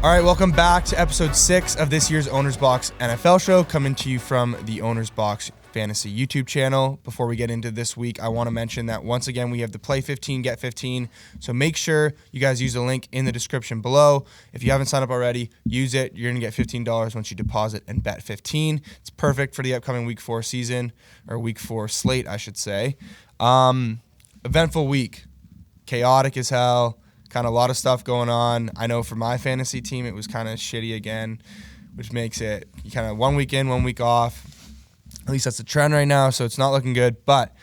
All right, welcome back to episode 6 of this year's OwnersBox NFL show, coming to you from the OwnersBox Fantasy YouTube channel. Before we get into this week, I want to mention that once again, we have the Play 15, Get 15. So make sure you guys use the link in the description below. If you haven't signed up already, use it. You're going to get $15 once you deposit and bet 15. It's perfect for the upcoming Week 4 season, or Week 4 slate, I should say. Eventful week. Chaotic as hell. Kind of a lot of stuff going on. I know for my fantasy team, it was kind of shitty again, which makes it kind of 1 week in, 1 week off. At least that's the trend right now, so it's not looking good. But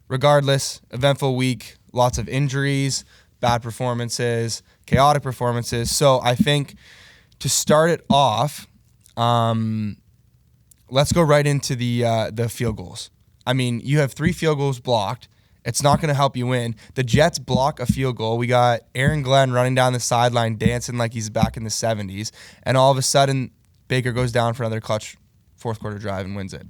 regardless, eventful week, lots of injuries, bad performances, chaotic performances. So I think to start it off, let's go right into the field goals. I mean, you have 3 field goals blocked. It's not going to help you win. The Jets block a field goal. We got Aaron Glenn running down the sideline dancing like he's back in the 70s. And all of a sudden, Baker goes down for another clutch fourth quarter drive and wins it.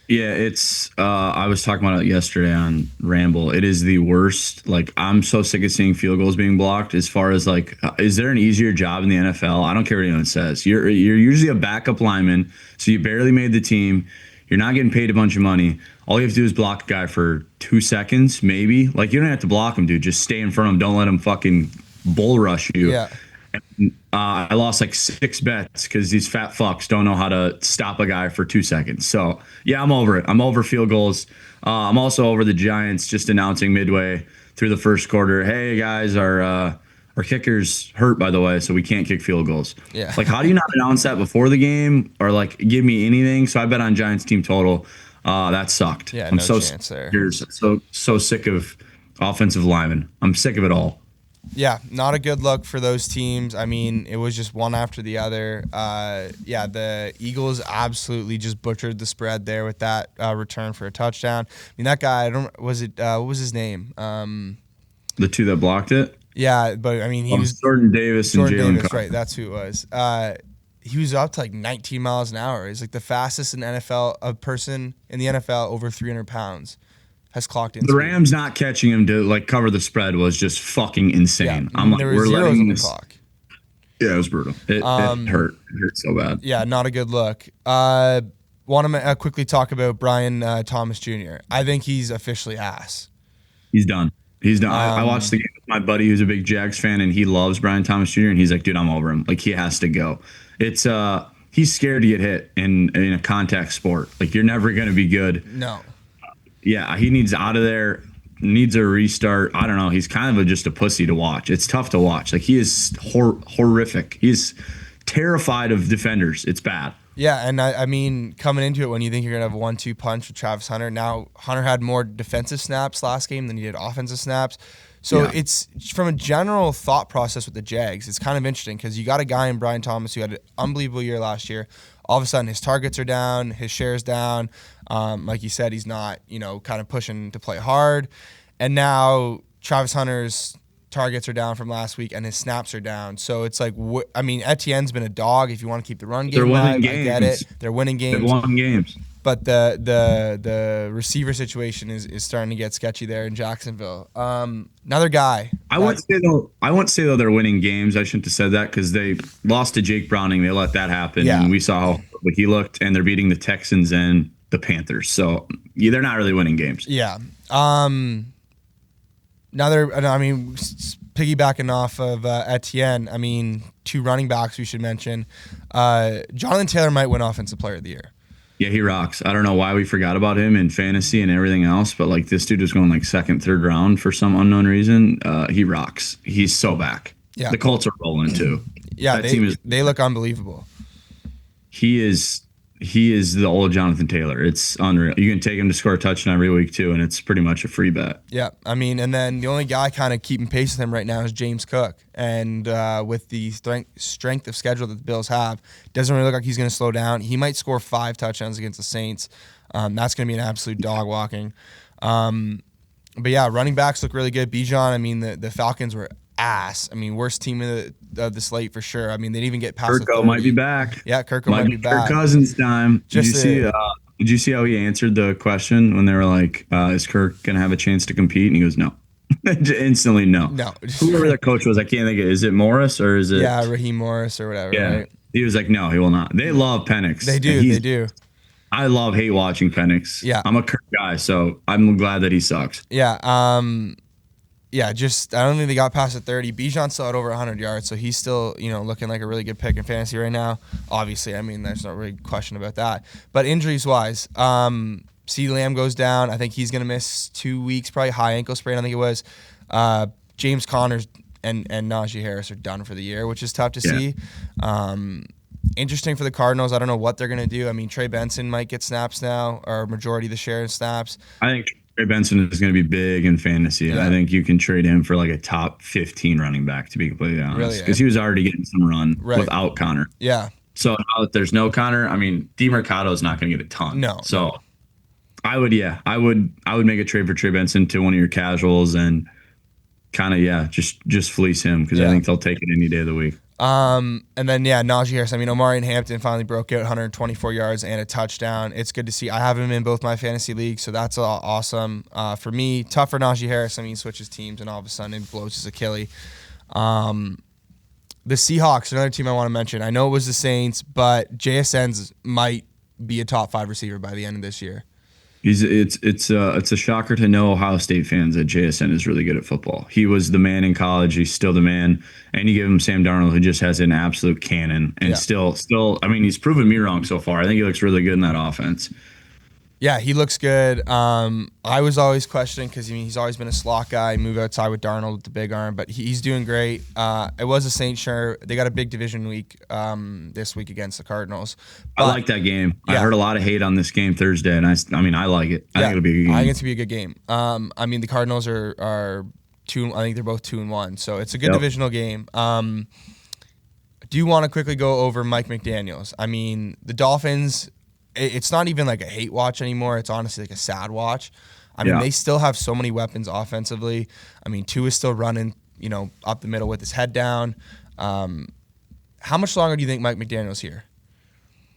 Yeah, it's I was talking about it yesterday on Ramble. It is the worst. Like, I'm so sick of seeing field goals being blocked. As far as like, is there an easier job in the NFL? I don't care what anyone says. You're usually a backup lineman, so you barely made the team. You're not getting paid a bunch of money. All you have to do is block a guy for 2 seconds, maybe. Like, you don't have to block him, dude. Just stay in front of him. Don't let him fucking bull rush you. Yeah. I lost like 6 bets because these fat fucks don't know how to stop a guy for 2 seconds. So, yeah, I'm over it. I'm over field goals. I'm also over the Giants just announcing midway through the first quarter, hey, guys, our kicker's hurt, by the way, so we can't kick field goals. Yeah. Like, how do you not announce that before the game or, like, give me anything? So I bet on Giants team total. That sucked. Yeah, I'm no so chance there. so sick of offensive linemen. I'm sick of it all. Yeah, not a good look for those teams. I mean, it was just one after the other. The Eagles absolutely just butchered the spread there with that return for a touchdown. I mean, that guy, what was his name? The 2 that blocked it? Yeah, but I mean, he was Jordan Davis and Jalen Carter. Right? That's who it was. He was up to like 19 miles an hour. He's like the fastest in NFL. A person in the NFL over 300 pounds has clocked in. The Rams not catching him to like cover the spread was just fucking insane. Yeah, I'm like, there were we're zeros letting on the this. clock. Yeah, it was brutal. It hurt. It hurt so bad. Yeah, not a good look. Want to quickly talk about Brian Thomas Jr. I think he's officially ass. He's done. He's done. I watched the game with my buddy who's a big Jags fan, and he loves Brian Thomas Jr., and he's like, dude, I'm over him. Like, he has to go. It's he's scared to get hit in a contact sport. Like, you're never going to be good. No. Yeah, he needs out of there, needs a restart. I don't know. He's kind of just a pussy to watch. It's tough to watch. Like, he is horrific. He's terrified of defenders. It's bad. Yeah, and I mean, coming into it when you think you're going to have a 1-2 punch with Travis Hunter, now Hunter had more defensive snaps last game than he did offensive snaps. So It's from a general thought process with the Jags, it's kind of interesting because you got a guy in Brian Thomas who had an unbelievable year last year. All of a sudden, his targets are down, his share's down. Like you said, he's not, kind of pushing to play hard. And now Travis Hunter's targets are down from last week and his snaps are down. So it's like, Etienne's been a dog. If you want to keep the run game, they're winning games. I get it. They're winning games. They've won games. But the receiver situation is starting to get sketchy there in Jacksonville. Another guy. I won't say though they're winning games. I shouldn't have said that because they lost to Jake Browning. They let that happen, and we saw how he looked. And they're beating the Texans and the Panthers. So they're not really winning games. Yeah. Piggybacking off of Etienne, 2 running backs we should mention. Jonathan Taylor might win Offensive Player of the Year. Yeah, he rocks. I don't know why we forgot about him in fantasy and everything else, but like this dude was going like 2nd, 3rd round for some unknown reason. He rocks. He's so back. Yeah. The Colts are rolling too. Yeah, they look unbelievable. He is the old Jonathan Taylor. It's unreal. You can take him to score a touchdown every week too, and it's pretty much a free bet. Yeah, and then the only guy kind of keeping pace with him right now is James Cook. And with the strength of schedule that the Bills have, doesn't really look like he's going to slow down. He might score 5 touchdowns against the Saints. That's going to be an absolute dog walking. But yeah, running backs look really good. Bijan, the Falcons were ass. Worst team of the slate for sure. They didn't even get past Kirko might be back. Yeah, Kirko might be back. Kirk Cousins time. Did you see how he answered the question when they were like, is Kirk going to have a chance to compete? And he goes, no. Instantly, no. No. Whoever the coach was, I can't think of. Is it Morris or is it? Yeah, Raheem Morris or whatever. Yeah. Right? He was like, no, he will not. They love Penix. They do. They do. I hate watching Penix. Yeah. I'm a Kirk guy, so I'm glad that he sucks. Yeah. Yeah, just I don't think they got past the 30. Bijan's still at over 100 yards, so he's still, looking like a really good pick in fantasy right now. Obviously, I mean, there's no really question about that. But injuries-wise, CeeDee Lamb goes down. I think he's going to miss 2 weeks, probably high ankle sprain, I think it was. James Connors and Najee Harris are done for the year, which is tough to see. Interesting for the Cardinals. I don't know what they're going to do. I mean, Trey Benson might get snaps now, or majority of the share of snaps. I think Trey Benson is going to be big in fantasy. Yeah. I think you can trade him for like a top 15 running back, to be completely honest, because he was already getting some run without Connor. Yeah. So now that there's no Connor, I mean, DeMarcado is not going to get a ton. No. So I would make a trade for Trey Benson to one of your casuals and kind of, just fleece him because I think they'll take it any day of the week. And then Najee Harris. I mean, Omari and Hampton finally broke out 124 yards and a touchdown. It's good to see. I have him in both my fantasy leagues, so that's awesome. For me, tough for Najee Harris. I mean, he switches teams and all of a sudden it blows his Achilles. The Seahawks, another team I want to mention. I know it was the Saints, but JSN's might be a top 5 receiver by the end of this year. It's a shocker to know Ohio State fans that JSN is really good at football. He was the man in college. He's still the man. And you give him Sam Darnold, who just has an absolute cannon. And still, I mean, he's proven me wrong so far. I think he looks really good in that offense. Yeah, he looks good. I was always questioning because he's always been a slot guy. Move outside with Darnold with the big arm, but he's doing great. It was a Saints sure. They got a big division week this week against the Cardinals. But, I like that game. I heard a lot of hate on this game Thursday, and I mean I like it. I think it'll be a good game. I think it's gonna be a good game. I mean the Cardinals are 2. I think they're both 2-1, so it's a good divisional game. Do you want to quickly go over Mike McDaniels? I mean the Dolphins. It's not even like a hate watch anymore. It's honestly like a sad watch. I mean, they still have so many weapons offensively. I mean, Tua is still running, up the middle with his head down. How much longer do you think Mike McDaniel's here?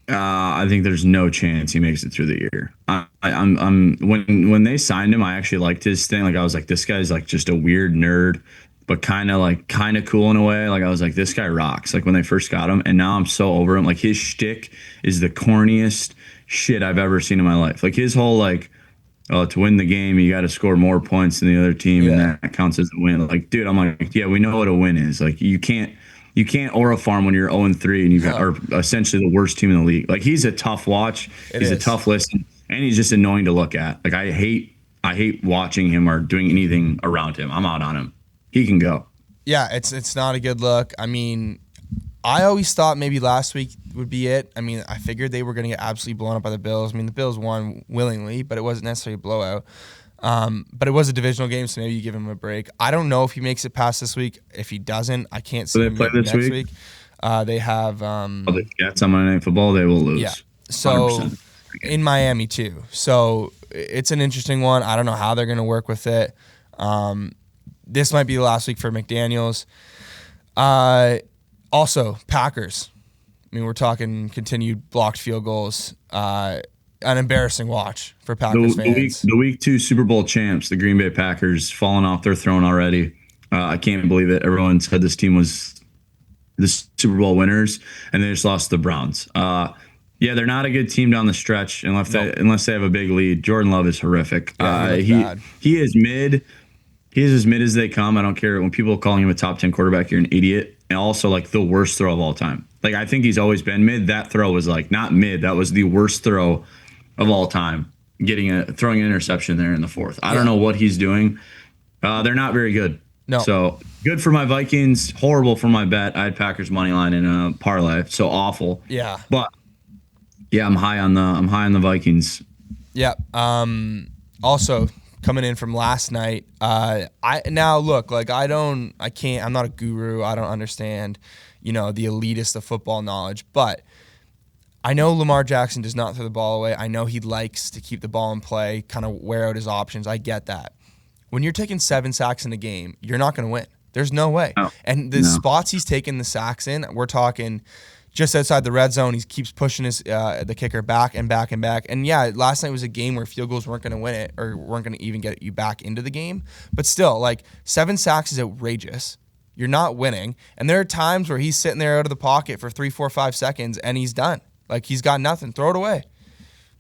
I think there's no chance he makes it through the year. When they signed him, I actually liked his thing. Like I was like, this guy's like just a weird nerd, but kind of cool in a way. Like I was like, this guy rocks. Like when they first got him, and now I'm so over him. Like his shtick is the corniest shit I've ever seen in my life. Like his whole to win the game, you got to score more points than the other team, and that counts as a win. Like, dude, I'm like, yeah, we know what a win is. Like you can't aura farm when you're 0-3 and you are essentially the worst team in the league. Like he's a tough watch. He's a tough listen, and he's just annoying to look at. Like I hate watching him or doing anything around him. I'm out on him. He can go. Yeah, it's not a good look. I mean, I always thought maybe last week would be it. I mean, I figured they were going to get absolutely blown up by the Bills. I mean, the Bills won willingly, but it wasn't necessarily a blowout. But it was a divisional game, so maybe you give him a break. I don't know if he makes it past this week. If he doesn't, I can't see him play this next week. They have the Jets on Monday Night Football. They will lose. Yeah. So 100%. In Miami too. So it's an interesting one. I don't know how they're going to work with it. This might be the last week for McDaniels. Also, Packers. I mean, we're talking continued blocked field goals. An embarrassing watch for Packers fans. The week 2 Super Bowl champs, the Green Bay Packers, falling off their throne already. I can't believe it. Everyone said this team was the Super Bowl winners, and they just lost to the Browns. They're not a good team down the stretch unless they have a big lead. Jordan Love is horrific. He is mid. He is as mid as they come. I don't care when people are calling him a top 10 quarterback. You're an idiot. And also like the worst throw of all time. Like I think he's always been mid. That throw was like not mid. That was the worst throw of all time. Throwing an interception there in the 4th. I don't know what he's doing. They're not very good. No. So good for my Vikings. Horrible for my bet. I had Packers money line in a parlay. So awful. Yeah. But yeah, I'm high on the Vikings. Yeah. Also coming in from last night, I'm not a guru. I don't understand, the elitist of football knowledge, but I know Lamar Jackson does not throw the ball away. I know he likes to keep the ball in play, kind of wear out his options. I get that. When you're taking 7 sacks in a game, you're not going to win. There's no way. No. And the spots he's taking the sacks in, we're talking just outside the red zone. He keeps pushing the kicker back and back and back. And yeah, last night was a game where field goals weren't going to win it or weren't going to even get you back into the game. But still, like 7 sacks is outrageous. You're not winning. And there are times where he's sitting there out of the pocket for 3, 4, 5 seconds and he's done. Like he's got nothing. Throw it away.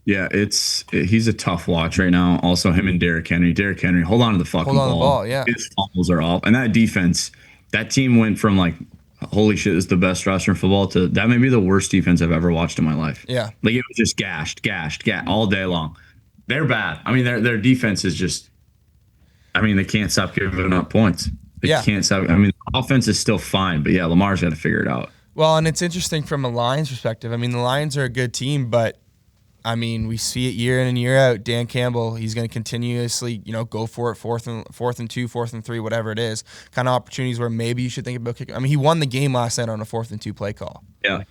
Yeah, he's a tough watch right now. Also, him and Derrick Henry. Derrick Henry, hold on to the fucking ball. Hold on to the ball, yeah. His fumbles are off. And that defense, that team went from like, holy shit, this is the best roster in football to that may be the worst defense I've ever watched in my life. Yeah. Like it was just gashed all day long. They're bad. I mean, their defense is just, I mean, they can't stop giving up points. They can't stop. I mean, the offense is still fine, but yeah, Lamar's got to figure it out. Well, and it's interesting from a Lions perspective. I mean, the Lions are a good team, but I mean, we see it year in and year out. Dan Campbell, he's going to continuously, go for it, fourth and 2, 4th and 3, whatever it is. Kind of opportunities where maybe you should think about kicking. I mean, he won the game last night on a 4th and 2 play call. Yeah,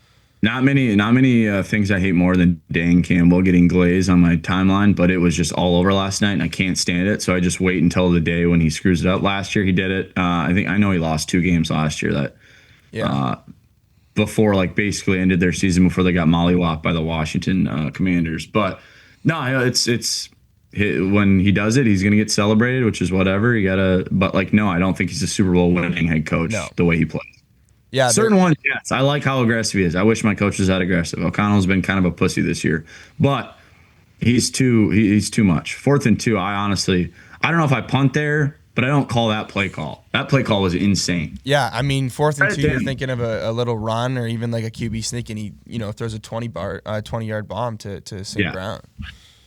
not many things I hate more than Dan Campbell getting glazed on my timeline. But it was just all over last night, and I can't stand it. So I just wait until the day when he screws it up. Last year he did it. I know he lost 2 games last year that. Yeah. Before like basically ended their season before they got mollywopped by the Washington Commanders. But no, it's when he does it, he's gonna get celebrated, which is whatever. But like no, I don't think he's a Super Bowl winning head coach the way he plays. Yeah, certain ones, yes. I like how aggressive he is. I wish my coach was that aggressive. O'Connell's been kind of a pussy this year, but he's too much. 4th and 2, I don't know if I punt there. But I don't call that play call. That play call was insane. Yeah, I mean, 4th and 2, you're thinking of a little run or even like a QB sneak, and he, throws a 20-yard bomb to St. Brown.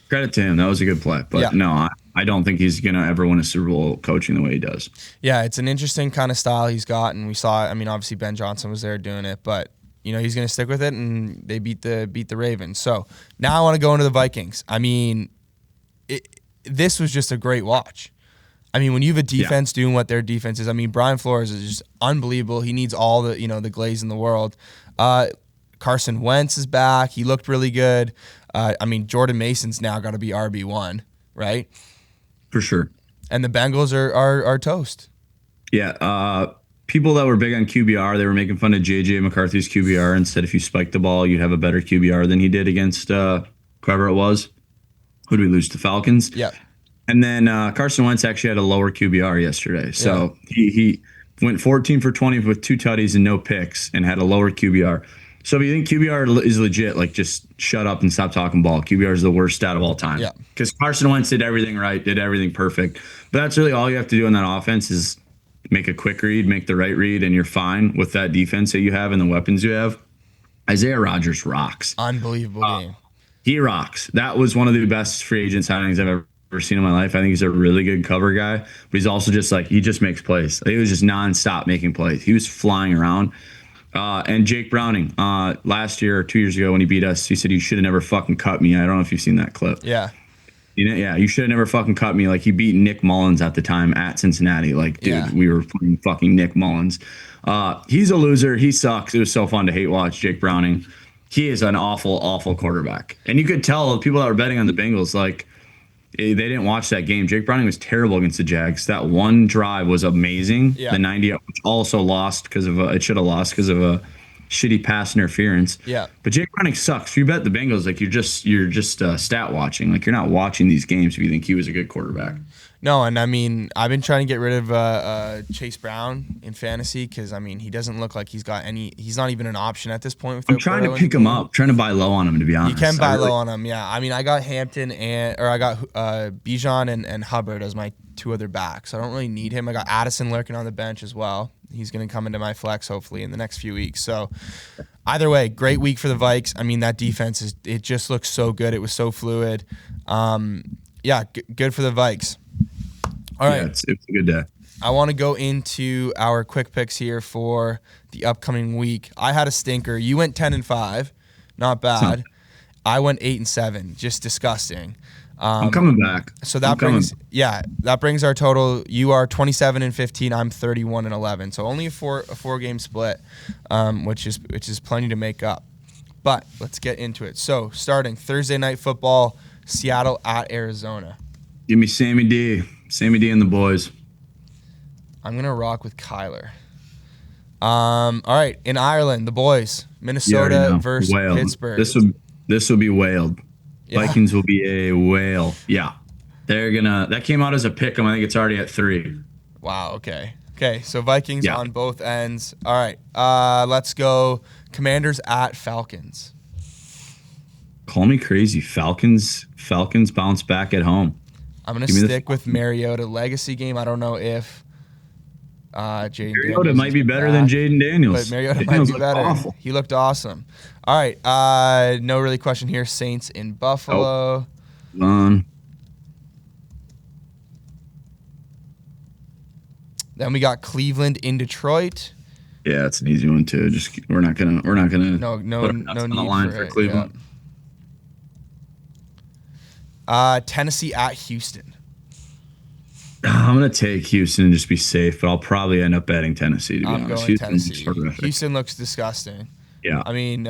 Credit to him. That was a good play. But no, I don't think he's going to ever win a Super Bowl coaching the way he does. Yeah, it's an interesting kind of style he's got, and we saw it. I mean, obviously Ben Johnson was there doing it, but he's going to stick with it, and they beat the Ravens. So now I want to go into the Vikings. I mean, this was just a great watch. I mean, when you have a defense doing what their defense is, I mean, Brian Flores is just unbelievable. He needs all the, the glaze in the world. Carson Wentz is back. He looked really good. I mean, Jordan Mason's now got to be RB1, right? For sure. And the Bengals are toast. Yeah. People that were big on QBR, they were making fun of J.J. McCarthy's QBR and said if you spiked the ball, you'd have a better QBR than he did against whoever it was. Who did we lose? The Falcons? Yeah. And then Carson Wentz actually had a lower QBR yesterday. So he went 14 for 20 with 2 tutties and no picks and had a lower QBR. So if you think QBR is legit, like just shut up and stop talking ball. QBR is the worst stat of all time. Yeah. Because Carson Wentz did everything right, did everything perfect. But that's really all you have to do in that offense is make a quick read, make the right read, and you're fine with that defense that you have and the weapons you have. Isaiah Rodgers rocks. Unbelievable game. He rocks. That was one of the best free agent signings I've ever seen in my life. I think he's a really good cover guy, but he's also just like, he just makes plays. He was just nonstop making plays. He was flying around. And Jake Browning, last year or 2 years ago when he beat us, he said, you should have never fucking cut me. I don't know if you've seen that clip. Yeah. You should have never fucking cut me. Like he beat Nick Mullins at the time at Cincinnati. Like, dude, we were playing fucking Nick Mullins. He's a loser. He sucks. It was so fun to hate watch Jake Browning. He is an awful, awful quarterback. And you could tell the people that were betting on the Bengals, like, they didn't watch that game. Jake Browning was terrible against the Jags. That one drive was amazing. Yeah. The 90, which also lost because of it should have lost because of a shitty pass interference. Yeah. But Jake Browning sucks. If you bet the Bengals, like you're just stat watching. Like you're not watching these games if you think he was a good quarterback. No, and I mean, I've been trying to get rid of Chase Brown in fantasy because, I mean, he doesn't look like he's got any – he's not even an option at this point. I'm trying to pick him up, trying to buy low on him, to be honest. You can buy low on him, yeah. I mean, I got Hampton I got Bijan and Hubbard as my 2 other backs. I don't really need him. I got Addison lurking on the bench as well. He's going to come into my flex, hopefully, in the next few weeks. So, either way, great week for the Vikes. I mean, that defense, it just looks so good. It was so fluid. Good for the Vikes. All right. It's a good day. I want to go into our quick picks here for the upcoming week. I had a stinker. You went 10-5, not bad. I went 8-7, just disgusting. I'm coming back. So that brings our total. You are 27-15. I'm 31-11. So only a four game split, which is plenty to make up. But let's get into it. So starting Thursday night football, Seattle at Arizona. Give me Sammy D and the boys. I'm gonna rock with Kyler. All right, in Ireland, the boys, You already Minnesota know. versus Whaled. Pittsburgh. This will be whaled. Yeah. Vikings will be a whale. Yeah. That came out as a pick 'em. I think it's already at 3. Wow. Okay. Okay. So Vikings Yeah. on both ends. All right. Let's go. Commanders at Falcons. Call me crazy. Falcons bounce back at home. I'm gonna Give me the stick with Mariota legacy game. I don't know if Jaden Mariota Daniels might is be better back, than Jaden Daniels. but Mariota might Daniels be looked better. awful. He looked awesome. All right. No really question here. Saints in Buffalo. Then we got Cleveland in Detroit. Yeah, it's an easy one too. We're not gonna No put our nuts no on the need line for it. Cleveland. Yeah. Tennessee at Houston. I'm gonna take Houston and just be safe, but I'll probably end up betting Tennessee. To be I'm honest, going Houston's Tennessee. horrific. Houston looks disgusting. Yeah, I mean,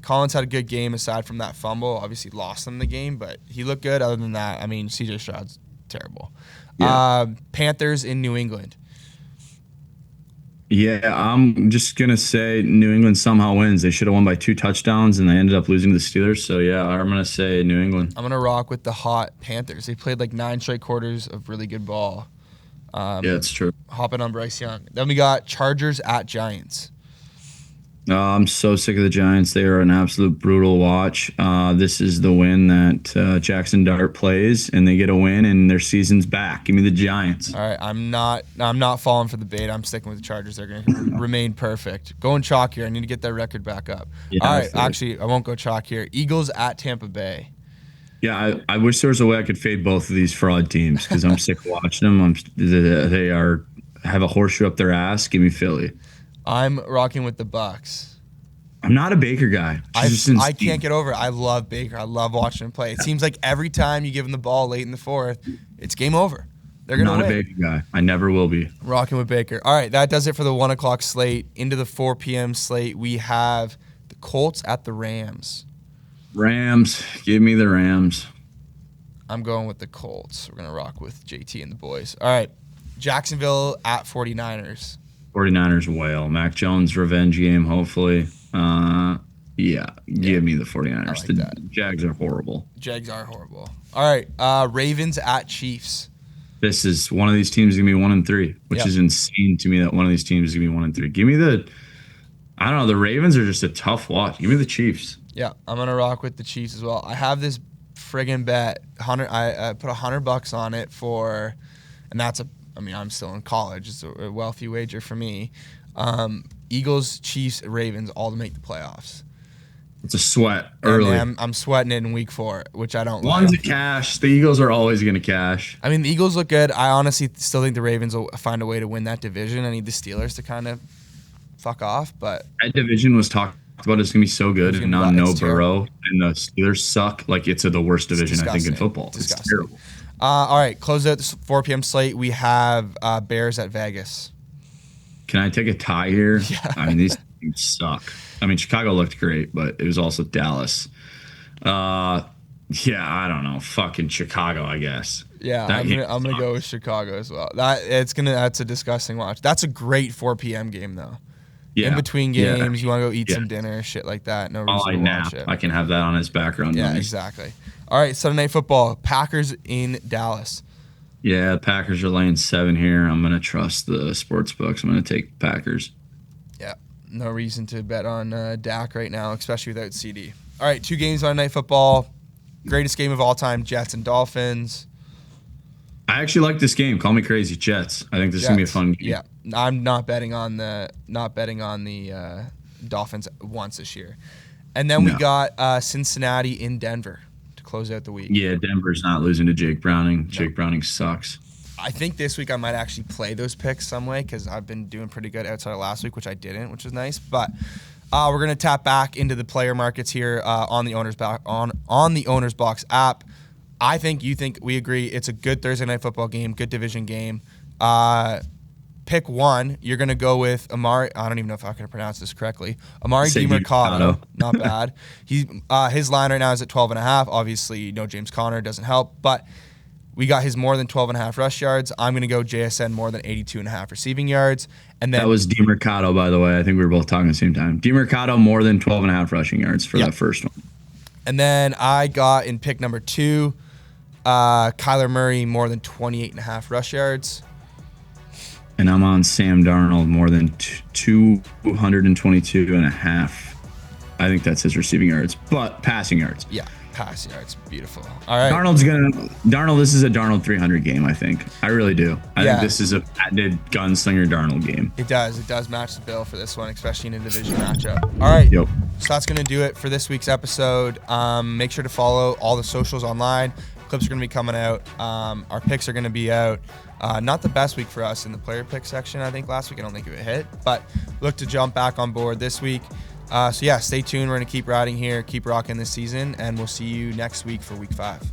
Collins had a good game aside from that fumble. Obviously lost them the game, but he looked good. Other than that, I mean, CJ Stroud's terrible. Yeah. Panthers in New England. Yeah, I'm just gonna say New England somehow wins. They should have won by 2 touchdowns, and they ended up losing to the Steelers. So yeah, I'm gonna say New England. I'm gonna rock with the hot Panthers. They played like 9 straight quarters of really good ball. Yeah, it's true. Hopping on Bryce Young. Then we got Chargers at Giants. I'm so sick of the Giants. They are an absolute brutal watch. This is the win that Jackson Dart plays, and they get a win, and their season's back. Give me the Giants. All right, I'm not falling for the bait. I'm sticking with the Chargers. They're going to remain perfect. Going chalk here. I need to get that record back up. Yeah, all right, actually, I won't go chalk here. Eagles at Tampa Bay. Yeah, I wish there was a way I could fade both of these fraud teams because I'm sick of watching them. They have a horseshoe up their ass. Give me Philly. I'm rocking with the Bucks. I'm not a Baker guy. I can't get over it. I love Baker. I love watching him play. It seems like every time you give him the ball late in the fourth, it's game over. They're going to win. Not a Baker guy. I never will be. Rocking with Baker. All right, that does it for the 1 o'clock slate. Into the 4 p.m. slate, we have the Colts at the Rams. Rams. Give me the Rams. I'm going with the Colts. We're going to rock with JT and the boys. All right, Jacksonville at 49ers. 49ers whale. Mac Jones revenge game, hopefully. Yeah, give me the 49ers. like the that. Jags are horrible. Jags are horrible. All right, Ravens at Chiefs. This is one of these teams is gonna be 1-3, which is insane to me that one of these teams is gonna be 1-3. Give me I don't know. The Ravens are just a tough watch. Give me the Chiefs. Yeah, I'm gonna rock with the Chiefs as well. I have this friggin' bet. I put $100 on it and that's I'm still in college. It's a wealthy wager for me. Eagles, Chiefs, Ravens, all to make the playoffs. It's a sweat early. I'm sweating it in week 4, which I don't like. One's a cash. The Eagles are always going to cash. I mean, the Eagles look good. I honestly still think the Ravens will find a way to win that division. I need the Steelers to kind of fuck off, but that division was talked about. It's going to be so good, and now no Burrow, and the Steelers suck. Like, it's the worst division, I think, in football. It's terrible. All right, close out the 4 p.m. slate. We have Bears at Vegas. Can I take a tie here? Yeah. I mean, these teams suck. I mean, Chicago looked great, but it was also Dallas. Yeah, I don't know. Fucking Chicago, I guess. Yeah, I'm gonna go with Chicago as well. That's a disgusting watch. That's a great 4 p.m. game though. Yeah. In between games, you want to go eat some dinner, shit like that. No reason to watch it. I can have that on as background noise. Yeah, exactly. All right, Sunday Night Football. Packers in Dallas. Yeah, the Packers are laying 7 here. I'm gonna trust the sports books. I'm gonna take Packers. Yeah, no reason to bet on Dak right now, especially without CD. All right, 2 games on Night Football. Greatest game of all time: Jets and Dolphins. I actually like this game. Call me crazy, Jets. I think this is gonna be a fun game. Yeah, I'm not betting on the Dolphins once this year. And then we got Cincinnati in Denver to close out the week. Yeah, Denver's not losing to Jake Browning. No. Jake Browning sucks. I think this week I might actually play those picks some way because I've been doing pretty good outside of last week, which I didn't, which was nice. But we're gonna tap back into the player markets here on the OwnersBox app. I think you think we agree it's a good Thursday night football game, good division game. Pick one. You're gonna go with Amari. I don't even know if I can pronounce this correctly. Amari DiMercato. Not bad. His line right now is at 12.5. Obviously, James Conner doesn't help, but We got his more than 12.5 rush yards. I'm going to go JSN more than 82.5 receiving yards. And then That was DeMercado, by the way. I think we were both talking at the same time. DeMercado more than 12.5 rushing yards for that first one. And then I got in pick number 2, Kyler Murray more than 28.5 rush yards. And I'm on Sam Darnold more than 222.5. I think that's his receiving yards, but passing yards. Yeah, passing yards. Beautiful. All right. Darnold, this is a Darnold 300 game, I think. I really do. I think this is a patented gunslinger Darnold game. It does. It does match the bill for this one, especially in a division matchup. All right. Yep. So that's going to do it for this week's episode. Make sure to follow all the socials online. Clips are going to be coming out. Our picks are going to be out. Not the best week for us in the player pick section. I think last week I don't think it hit, but look to jump back on board this week. So yeah, stay tuned. We're going to keep riding here, keep rocking this season, and we'll see you next week for week 5.